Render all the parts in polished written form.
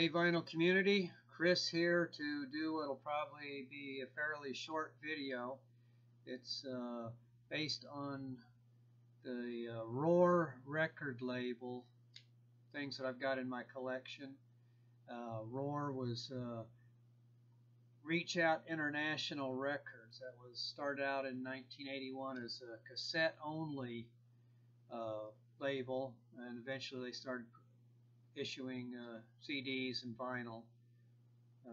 Hey vinyl community, Chris here to do what'll probably be a fairly short video. It's based on the ROIR record label, things that I've got in my collection. ROIR was Reachout International Records. That was started out in 1981 as a cassette only label, and eventually they started issuing CDs and vinyl,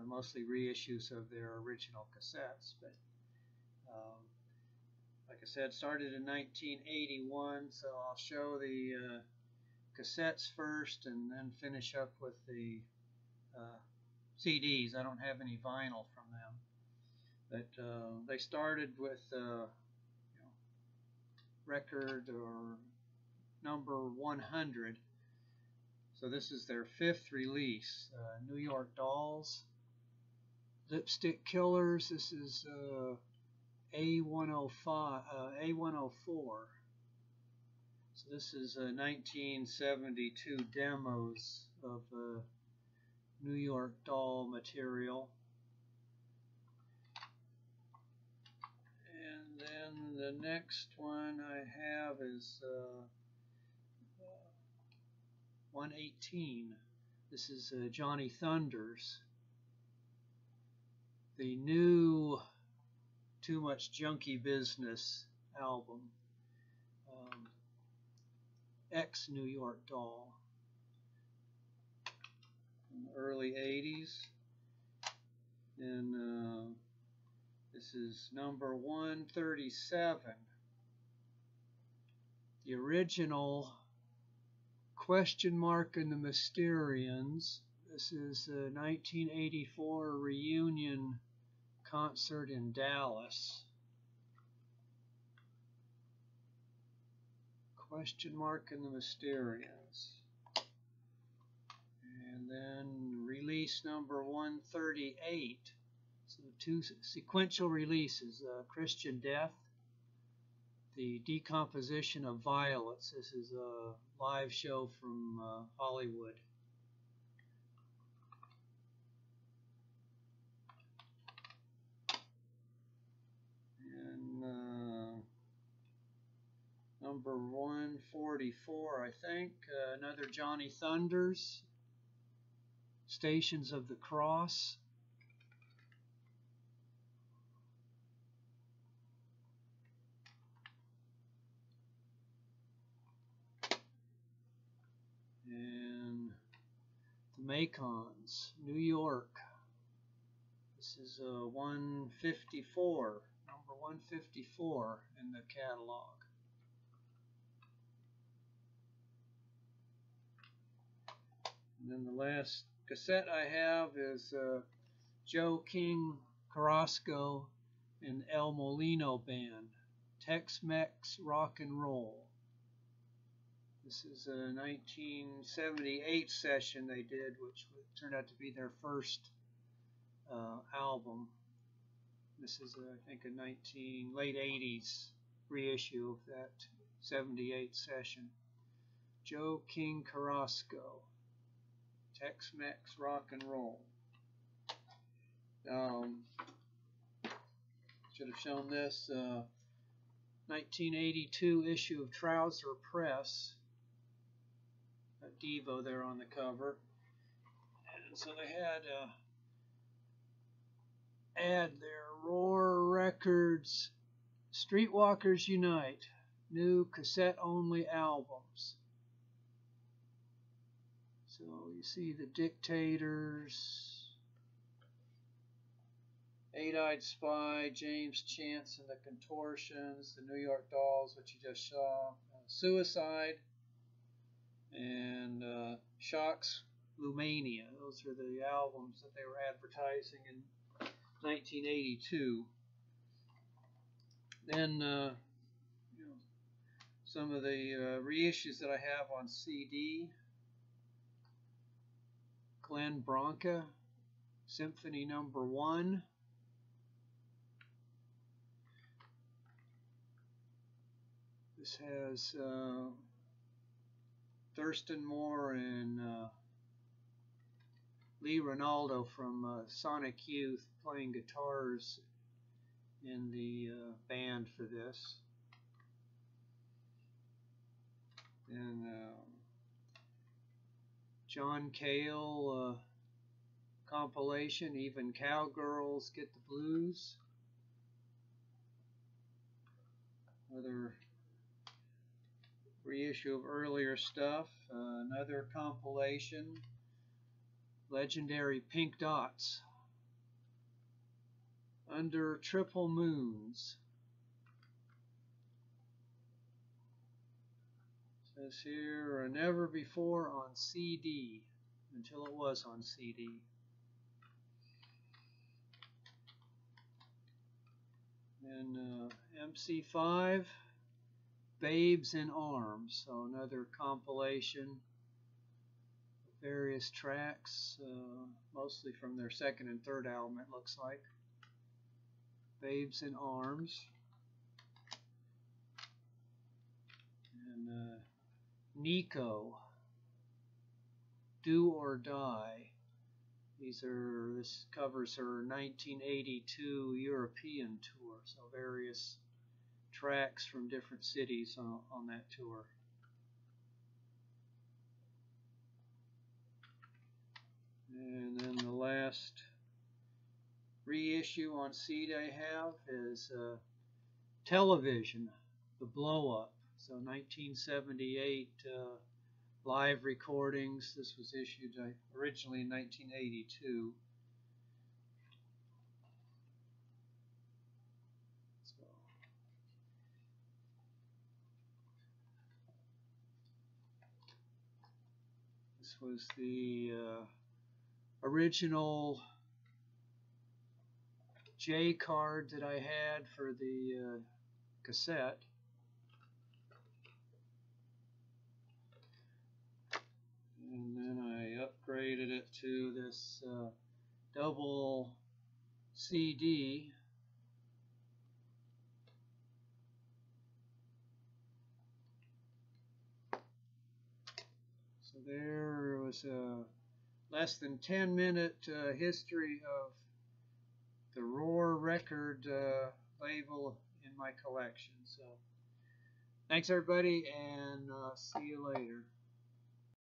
mostly reissues of their original cassettes. But like I said, started in 1981, so I'll show the cassettes first and then finish up with the CDs. I don't have any vinyl from them, but they started with record or number 100. So this is their 5th release. New York Dolls, Lipstick Killers. This is A104. So this is 1972 demos of New York Doll material. And then the next one I have is 118. This is Johnny Thunders. The new Too Much Junkie Business album. Ex-New York Doll. In the early 80s. And this is number 137. The original Question Mark and the Mysterians. This is a 1984 reunion concert in Dallas. Question Mark and the Mysterians. And then release number 138. So 2 sequential releases. Christian Death. The Decomposition of Viotes. This is a live show from Hollywood. And number 144, I think, another Johnny Thunders, Stations of the Cross. And the Mekons, New York. This is 154, number 154 in the catalog. And then the last cassette I have is Joe King, Carrasco, and El Molino Band, Tex-Mex Rock and Roll. This is a 1978 session they did, which turned out to be their first album. This is, I think, a late 80s reissue of that 78 session. Joe King Carrasco, Tex-Mex Rock and Roll. Should have shown this 1982 issue of Trouser Press. Devo there on the cover. And so they had ad there, ROIR Records, Streetwalkers Unite, new cassette only albums. So you see the Dictators, Eight-Eyed Spy, James Chance and the Contortions, the New York Dolls, which you just saw, Suicide, and Shock's Lumania. Those are the albums that they were advertising in 1982. Then some of the reissues that I have on CD. Branca, Symphony number 1. This has Thurston Moore and Lee Ronaldo from Sonic Youth playing guitars in the band for this. And John Cale compilation, Even Cowgirls Get the Blues. Another reissue of earlier stuff. Another compilation, Legendary Pink Dots, Under Triple Moons. Says here, never before on CD, until it was on CD. And MC5, Babes in Arms, so another compilation of various tracks, mostly from their second and third album, it looks like. Babes in Arms. And Nico, Do or Die. This covers her 1982 European tour, so various tracks from different cities on that tour. And then the last reissue on CD I have is Television, The Blow Up. So 1978 live recordings. This was issued originally in 1982. So, this was the original J card that I had for the cassette. And then I upgraded it to this double CD. So there was a less than 10-minute history of the ROIR record label in my collection. So thanks everybody, and see you later.